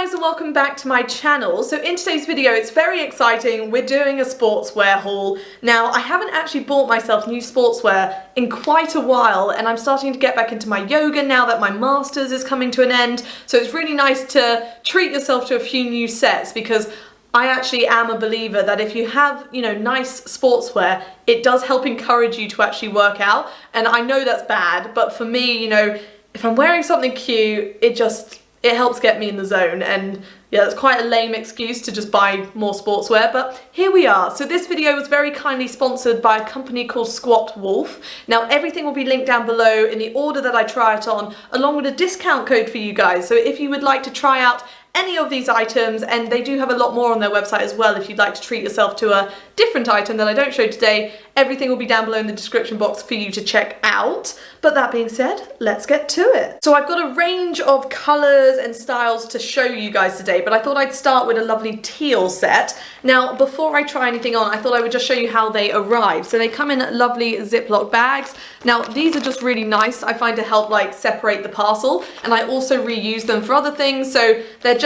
guys, and welcome back to my channel. So in today's video, it's very exciting. We're doing a sportswear haul. Now, I haven't actually bought myself new sportswear in quite a while, and I'm starting to get back into my yoga now that my master's is coming to an end. So it's really nice to treat yourself to a few new sets, because I actually am a believer that if you have, nice sportswear, it does help encourage you to actually work out. And I know that's bad, but for me, if I'm wearing something cute, it helps get me in the zone. And yeah, it's quite a lame excuse to just buy more sportswear, but here we are. So this video was very kindly sponsored by a company called SQUATWOLF. Now everything will be linked down below in the order that I try it on, along with a discount code for you guys. So if you would like to try out any of these items, and they do have a lot more on their website as well if you'd like to treat yourself to a different item that I don't show today, everything will be down below in the description box for you to check out. But that being said, let's get to it. So I've got a range of colours and styles to show you guys today, but I thought I'd start with a lovely teal set. Now, before I try anything on, I thought I would just show you how they arrive. So they come in lovely Ziploc bags. Now, these are just really nice, I find, to help separate the parcel, and I also reuse them for other things, so they're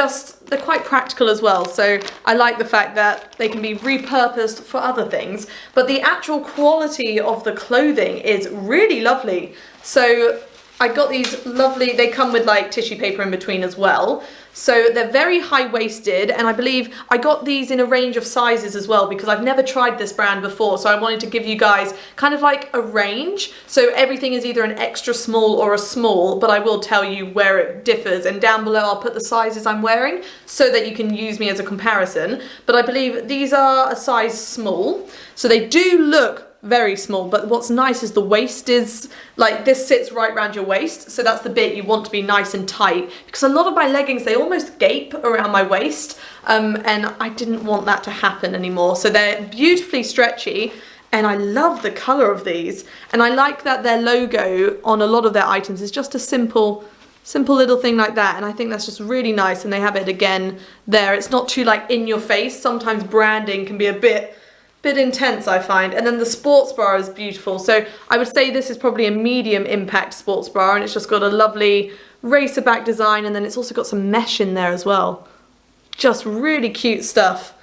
quite practical as well. So I like the fact that they can be repurposed for other things, but the actual quality of the clothing is really lovely. So I got these lovely, they come with tissue paper in between as well. So they're very high-waisted, and I believe I got these in a range of sizes as well, because I've never tried this brand before, so I wanted to give you guys kind of a range. So everything is either an extra small or a small, but I will tell you where it differs, and down below I'll put the sizes I'm wearing so that you can use me as a comparison. But I believe these are a size small, so they do look very small, but what's nice is the waist is this sits right around your waist, so that's the bit you want to be nice and tight, because a lot of my leggings, they almost gape around my waist, and I didn't want that to happen anymore. So they're beautifully stretchy, and I love the color of these, and I like that their logo on a lot of their items is just a simple little thing like that, and I think that's just really nice. And they have it again there, it's not too in your face. Sometimes branding can be a bit intense, I find. And then the sports bra is beautiful. So I would say this is probably a medium impact sports bra, and it's just got a lovely racer back design, and then it's also got some mesh in there as well. Just really cute stuff.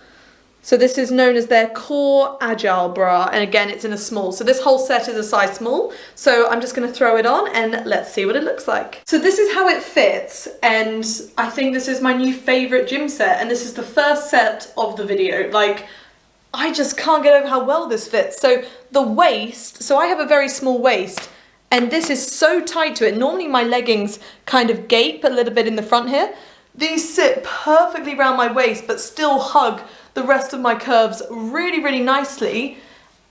So this is known as their Core Agile bra, and again, it's in a small. So this whole set is a size small. So I'm just going to throw it on and let's see what it looks like. So this is how it fits, and I think this is my new favorite gym set, and this is the first set of the video. I just can't get over how well this fits. So the waist, so I have a very small waist, and this is so tight to it. Normally my leggings kind of gape a little bit in the front here. These sit perfectly around my waist, but still hug the rest of my curves really, really nicely.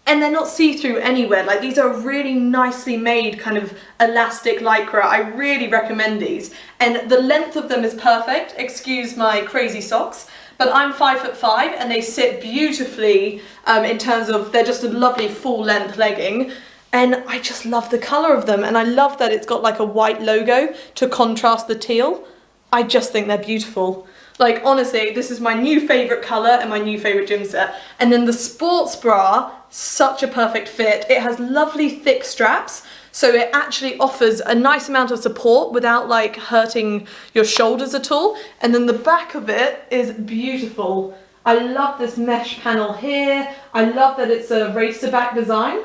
And they're not see-through anywhere. These are really nicely made kind of elastic Lycra. I really recommend these. And the length of them is perfect. Excuse my crazy socks. But I'm 5'5", and they sit beautifully in terms of, they're just a lovely full length legging. And I just love the color of them. And I love that it's got a white logo to contrast the teal. I just think they're beautiful. Honestly, this is my new favorite color and my new favorite gym set. And then the sports bra, such a perfect fit. It has lovely thick straps, so it actually offers a nice amount of support without hurting your shoulders at all. And then the back of it is beautiful. I love this mesh panel here. I love that it's a racer back design.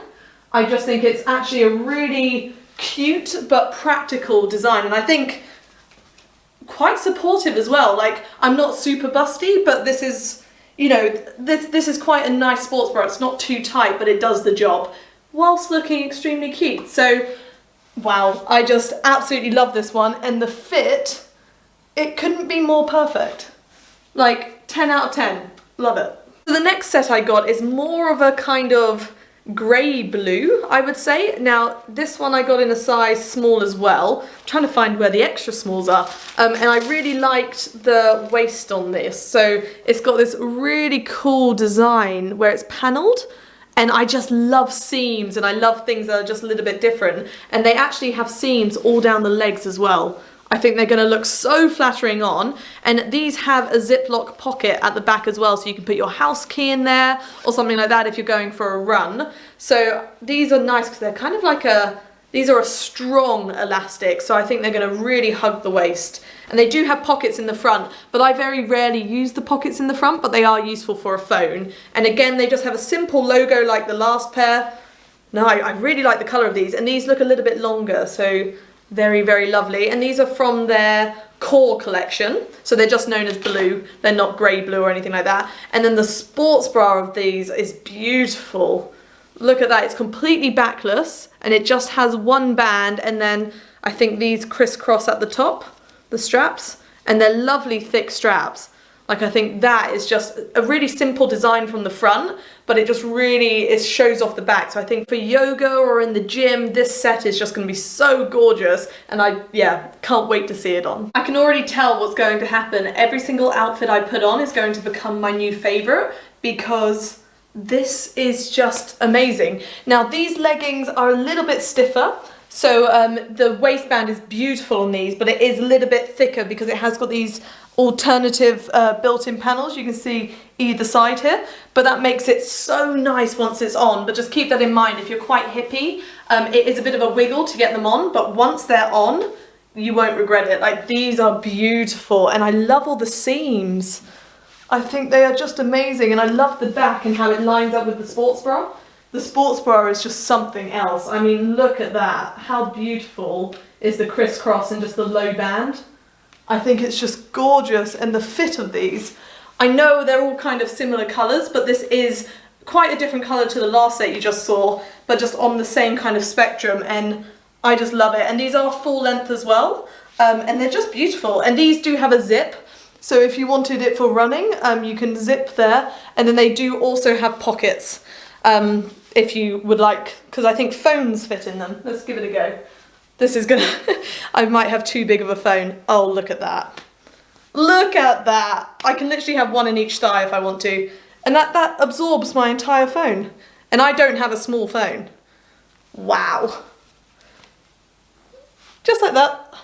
I just think it's actually a really cute but practical design, and I think quite supportive as well. I'm not super busty, but this is, this is quite a nice sports bra. It's not too tight, but it does the job whilst looking extremely cute. So wow, I just absolutely love this one, and the fit, it couldn't be more perfect. 10 out of 10, love it. So the next set I got is more of a kind of grey blue, I would say. Now this one I got in a size small as well. I'm trying to find where the extra smalls are, and I really liked the waist on this. So it's got this really cool design where it's panelled, and I just love seams, and I love things that are just a little bit different. And they actually have seams all down the legs as well. I think they're going to look so flattering on. And these have a Ziploc pocket at the back as well, so you can put your house key in there or something like that if you're going for a run. So these are nice because they're kind of These are a strong elastic, so I think they're going to really hug the waist. And they do have pockets in the front, but I very rarely use the pockets in the front, but they are useful for a phone. And again, they just have a simple logo like the last pair. No, I really like the colour of these, and these look a little bit longer, so very, very lovely. And these are from their core collection, so they're just known as blue. They're not grey blue or anything like that. And then the sports bra of these is beautiful. Look at that, it's completely backless, and it just has one band, and then I think these crisscross at the top, the straps, and they're lovely thick straps. Like, I think that is just a really simple design from the front, but it just really shows off the back. So I think for yoga or in the gym, this set is just going to be so gorgeous, and yeah, can't wait to see it on. I can already tell what's going to happen. Every single outfit I put on is going to become my new favourite, because this is just amazing. Now, these leggings are a little bit stiffer. So the waistband is beautiful on these, but it is a little bit thicker because it has got these alternative built-in panels. You can see either side here, but that makes it so nice once it's on. But just keep that in mind, if you're quite hippie, it is a bit of a wiggle to get them on, but once they're on, you won't regret it. Like, these are beautiful, and I love all the seams. I think they are just amazing, and I love the back and how it lines up with the sports bra. The sports bra is just something else. I mean, look at that. How beautiful is the crisscross and just the low band? I think it's just gorgeous, and the fit of these. I know they're all kind of similar colours, but this is quite a different colour to the last set you just saw, but just on the same kind of spectrum, and I just love it. And these are full length as well, and they're just beautiful. And these do have a zip, so if you wanted it for running, you can zip there, and then they do also have pockets. If you would like, because I think phones fit in them. Let's give it a go. This is gonna, I might have too big of a phone. Oh, look at that. Look at that. I can literally have one in each thigh if I want to. And that absorbs my entire phone. And I don't have a small phone. Wow. Just like that.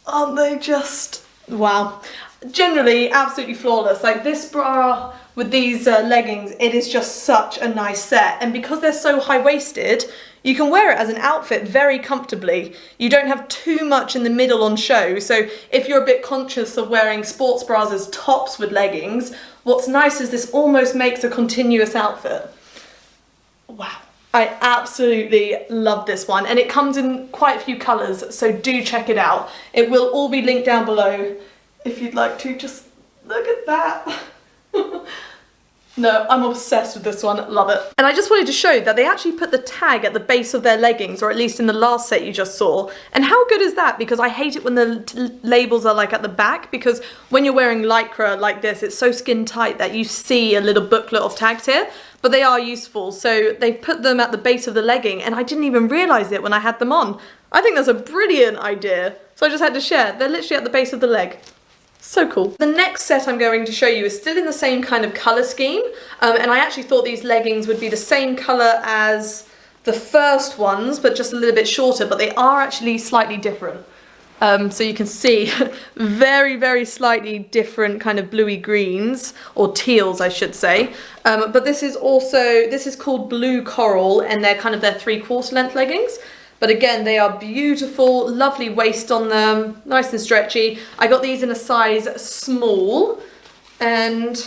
Aren't they just, wow. Generally, absolutely flawless. Like, this bra with these leggings, it is just such a nice set. And because they're so high-waisted, you can wear it as an outfit very comfortably. You don't have too much in the middle on show. So if you're a bit conscious of wearing sports bras as tops with leggings, what's nice is this almost makes a continuous outfit. Wow. I absolutely love this one. And it comes in quite a few colours, so do check it out. It will all be linked down below if you'd like to. Just look at that. No, I'm obsessed with this one, love it. And I just wanted to show that they actually put the tag at the base of their leggings, or at least in the last set you just saw. And how good is that? Because I hate it when the labels are like at the back, because when you're wearing Lycra like this, it's so skin tight that you see a little booklet of tags here, but they are useful. So they've put them at the base of the legging, and I didn't even realize it when I had them on. I think that's a brilliant idea. So I just had to share. They're literally at the base of the leg. So cool. The next set I'm going to show you is still in the same kind of colour scheme, and I actually thought these leggings would be the same colour as the first ones, but just a little bit shorter, but they are actually slightly different. So you can see very, very slightly different kind of bluey greens, or teals I should say. But this is called Blue Coral, and they're kind of their 3/4 length leggings. But again, they are beautiful, lovely waist on them, nice and stretchy. I got these in a size small, and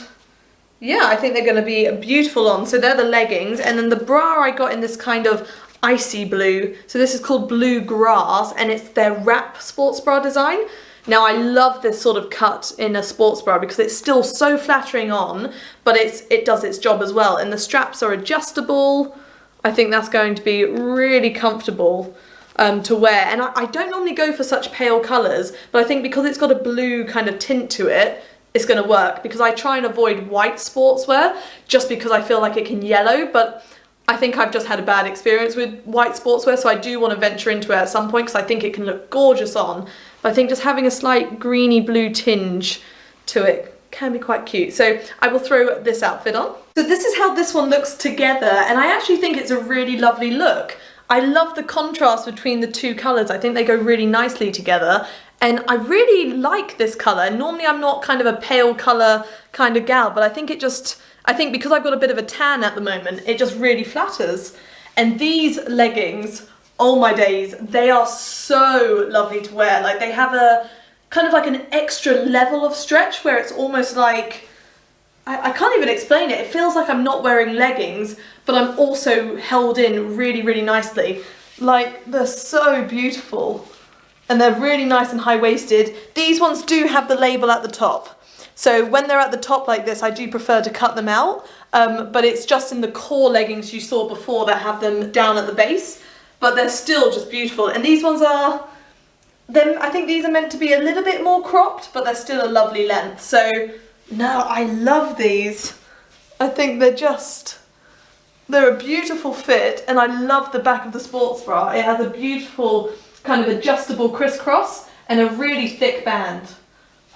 yeah, I think they're going to be beautiful on. So they're the leggings, and then the bra I got in this kind of icy blue. So this is called Blue Grass, and it's their wrap sports bra design. Now, I love this sort of cut in a sports bra because it's still so flattering on, but it does its job as well. And the straps are adjustable. I think that's going to be really comfortable to wear. And I don't normally go for such pale colours, but I think because it's got a blue kind of tint to it, it's going to work, because I try and avoid white sportswear just because I feel like it can yellow, but I think I've just had a bad experience with white sportswear, so I do want to venture into it at some point because I think it can look gorgeous on. But I think just having a slight greeny blue tinge to it can be quite cute. So I will throw this outfit on. So this is how this one looks together, and I actually think it's a really lovely look. I love the contrast between the two colours. I think they go really nicely together, and I really like this colour. Normally I'm not kind of a pale colour kind of gal, but I think because I've got a bit of a tan at the moment, it just really flatters. And these leggings, Oh my days, they are so lovely to wear. Like they have a kind of like an extra level of stretch where it's almost like, I can't even explain it. It feels like I'm not wearing leggings, but I'm also held in really, really nicely. Like they're so beautiful and they're really nice and high-waisted. These ones do have the label at the top. So when they're at the top like this, I do prefer to cut them out, but it's just in the core leggings you saw before that have them down at the base, but they're still just beautiful. And these ones are, I think these are meant to be a little bit more cropped, but they're still a lovely length. So no, I love these. I think they're a beautiful fit, and I love the back of the sports bra. It has a beautiful kind of adjustable crisscross and a really thick band.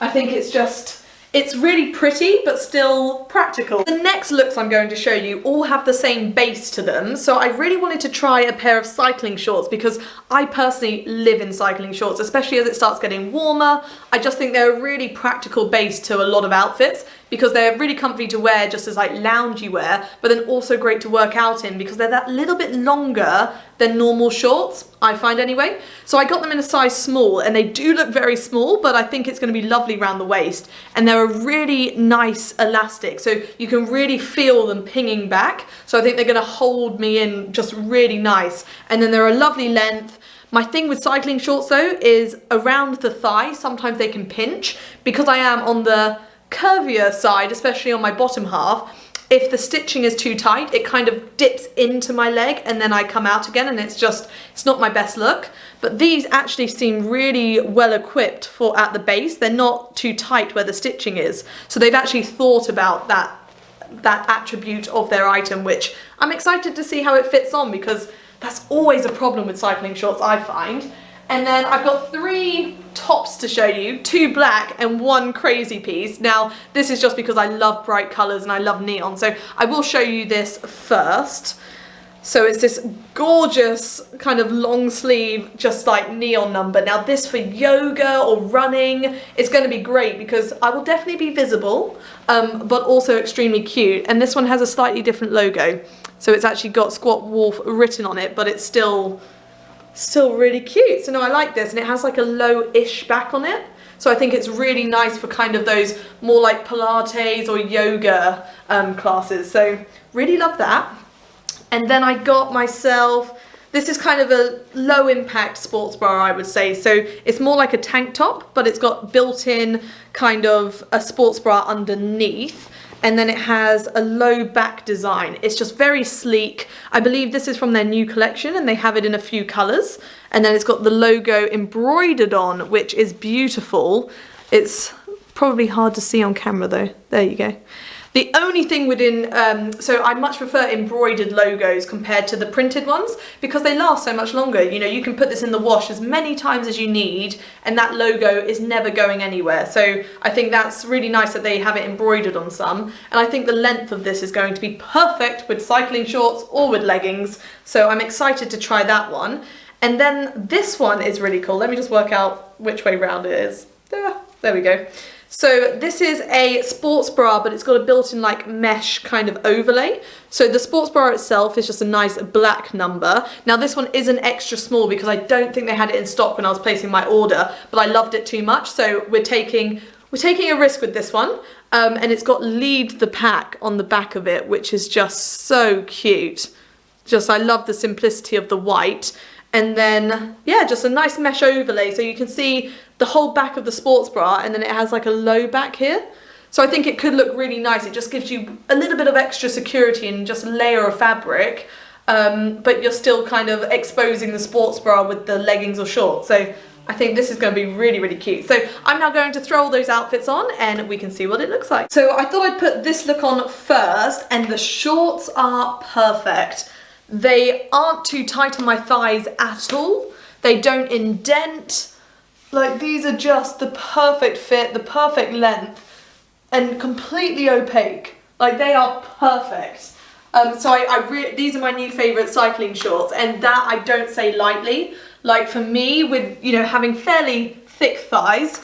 I think it's really pretty, but still practical. The next looks I'm going to show you all have the same base to them. So I really wanted to try a pair of cycling shorts because I personally live in cycling shorts, especially as it starts getting warmer. I just think they're a really practical base to a lot of outfits because they're really comfy to wear just as like loungy wear, but then also great to work out in because they're that little bit longer than normal shorts, I find anyway. So I got them in a size small and they do look very small, but I think it's going to be lovely around the waist. And they're a really nice elastic, so you can really feel them pinging back. So I think they're going to hold me in just really nice. And then they're a lovely length. My thing with cycling shorts though is around the thigh, sometimes they can pinch because I am on the curvier side, especially on my bottom half. If the stitching is too tight, it kind of dips into my leg and then I come out again and it's not my best look. But these actually seem really well equipped for at the base. They're not too tight where the stitching is. So they've actually thought about that attribute of their item, which I'm excited to see how it fits on because that's always a problem with cycling shorts, I find. And then I've got 3 tops to show you, 2 black and 1 crazy piece. Now, this is just because I love bright colours and I love neon, so I will show you this first. So it's this gorgeous kind of long sleeve, just like neon number. Now this for yoga or running is going to be great because I will definitely be visible, but also extremely cute. And this one has a slightly different logo. So it's actually got SQUATWOLF written on it, but it's still really cute. So no, I like this, and it has like a low-ish back on it. So I think it's really nice for kind of those more like Pilates or yoga classes. So really love that. And then I got myself, this is kind of a low impact sports bra, I would say. So it's more like a tank top, but it's got built-in kind of a sports bra underneath. And then it has a low back design. It's just very sleek. I believe this is from their new collection and they have it in a few colors. And then it's got the logo embroidered on, which is beautiful. It's probably hard to see on camera though. There you go. The only thing within, so I much prefer embroidered logos compared to the printed ones because they last so much longer. You know, you can put this in the wash as many times as you need and that logo is never going anywhere. So I think that's really nice that they have it embroidered on some. And I think the length of this is going to be perfect with cycling shorts or with leggings. So I'm excited to try that one. And then this one is really cool. Let me just work out which way round it is. There we go. So this is a sports bra, but it's got a built-in like mesh kind of overlay. So the sports bra itself is just a nice black number. Now this one is an extra small because I don't think they had it in stock when I was placing my order, but I loved it too much. So we're taking a risk with this one. And it's got lead the pack on the back of it, which is just so cute. I love the simplicity of the white. And then, yeah, just a nice mesh overlay. So you can see the whole back of the sports bra and then it has like a low back here. So I think it could look really nice. It just gives you a little bit of extra security and just a layer of fabric. But you're still kind of exposing the sports bra with the leggings or shorts. So I think this is going to be really, really cute. So I'm now going to throw all those outfits on and we can see what it looks like. So I thought I'd put this look on first, and the shorts are perfect. They aren't too tight on my thighs at all. They don't indent. Like, these are just the perfect fit, the perfect length, and completely opaque. Like, they are perfect. So these are my new favourite cycling shorts, and that I don't say lightly. Like, for me, with, you know, having fairly thick thighs,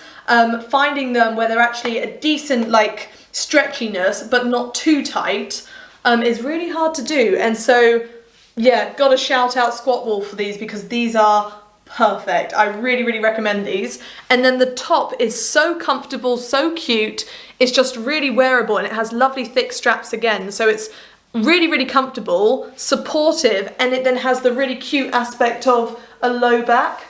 finding them where they're actually a decent, like, stretchiness, but not too tight, is really hard to do. And so Yeah, gotta shout out SQUATWOLF for these because these are perfect. I really, really recommend these. And then the top is so comfortable, so cute. It's just really wearable and it has lovely thick straps again. So it's really, really comfortable, supportive, and it then has the really cute aspect of a low back.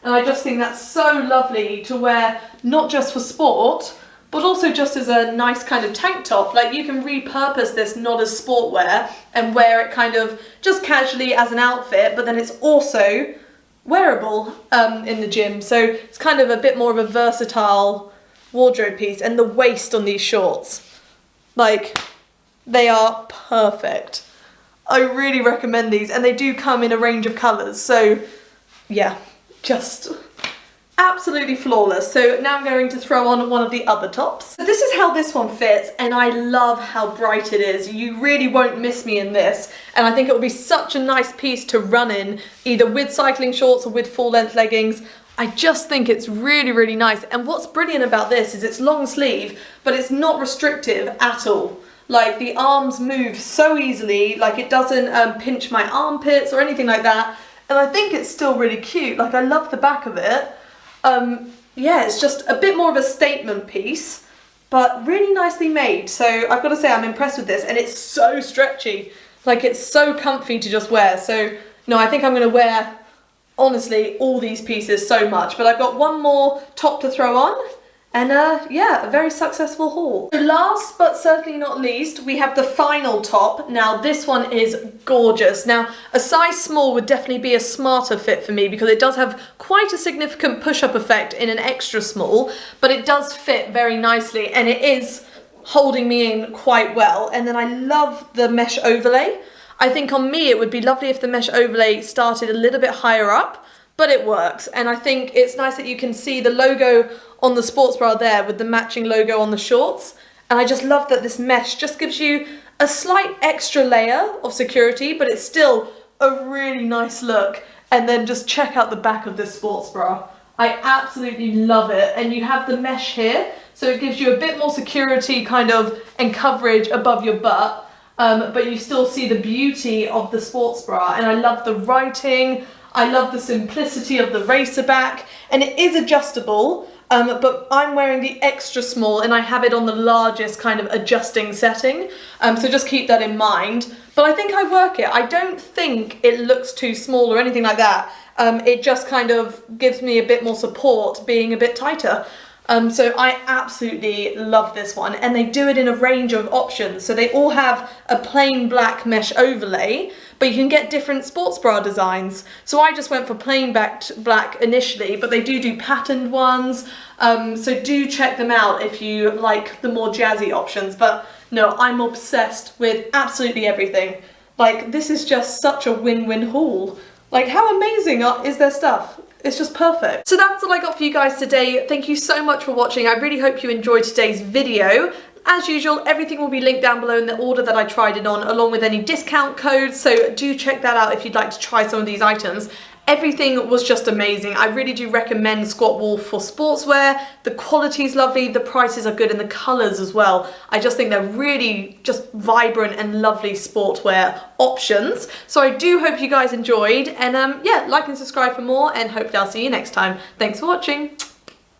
And I just think that's so lovely to wear, not just for sport, but also just as a nice kind of tank top. Like, you can repurpose this not as sport wear and wear it kind of just casually as an outfit, but then it's also wearable in the gym. So it's kind of a bit more of a versatile wardrobe piece. And the waist on these shorts, like, they are perfect. I really recommend these, and they do come in a range of colours. So yeah, just absolutely flawless. So now I'm going to throw on one of the other tops. So this is how this one fits, and I love how bright it is. You really won't miss me in this, and I think it will be such a nice piece to run in, either with cycling shorts or with full-length leggings. I just think it's really, really nice. And what's brilliant about this is it's long sleeve, but it's not restrictive at all. Like, the arms move so easily, like it doesn't pinch my armpits or anything like that. And I think it's still really cute. Like, I love the back of it. Yeah, it's just a bit more of a statement piece, but really nicely made. So I've got to say I'm impressed with this, and it's so stretchy. Like, it's so comfy to just wear. So no, I think I'm going to wear, honestly, all these pieces so much. But I've got one more top to throw on. And yeah, a very successful haul. So last but certainly not least, we have the final top. Now this one is gorgeous. Now a size small would definitely be a smarter fit for me because it does have quite a significant push-up effect in an extra small, but it does fit very nicely and it is holding me in quite well. And then I love the mesh overlay. I think on me it would be lovely if the mesh overlay started a little bit higher up, but it works. And I think it's nice that you can see the logo on the sports bra there with the matching logo on the shorts. And I just love that this mesh just gives you a slight extra layer of security, but it's still a really nice look. And then just check out the back of this sports bra. I absolutely love it. And you have the mesh here, so it gives you a bit more security kind of and coverage above your butt, but you still see the beauty of the sports bra. And I love the writing. I love the simplicity of the racer back, and it is adjustable. But I'm wearing the extra small and I have it on the largest kind of adjusting setting. So just keep that in mind. But I think I work it. I don't think it looks too small or anything like that. It just kind of gives me a bit more support being a bit tighter. So I absolutely love this one, and they do it in a range of options. So they all have a plain black mesh overlay, but you can get different sports bra designs. So I just went for plain black initially, but they do patterned ones. So do check them out if you like the more jazzy options. But no, I'm obsessed with absolutely everything. Like, this is just such a win-win haul. Like, how amazing is their stuff? It's just perfect. So that's all I got for you guys today. Thank you so much for watching. I really hope you enjoyed today's video. As usual, everything will be linked down below in the order that I tried it on, along with any discount codes, so do check that out if you'd like to try some of these items. Everything was just amazing. I really do recommend SQUATWOLF for sportswear. The quality is lovely, the prices are good, and the colours as well. I just think they're really just vibrant and lovely sportswear options. So I do hope you guys enjoyed, and yeah, like and subscribe for more, and hopefully I'll see you next time. Thanks for watching.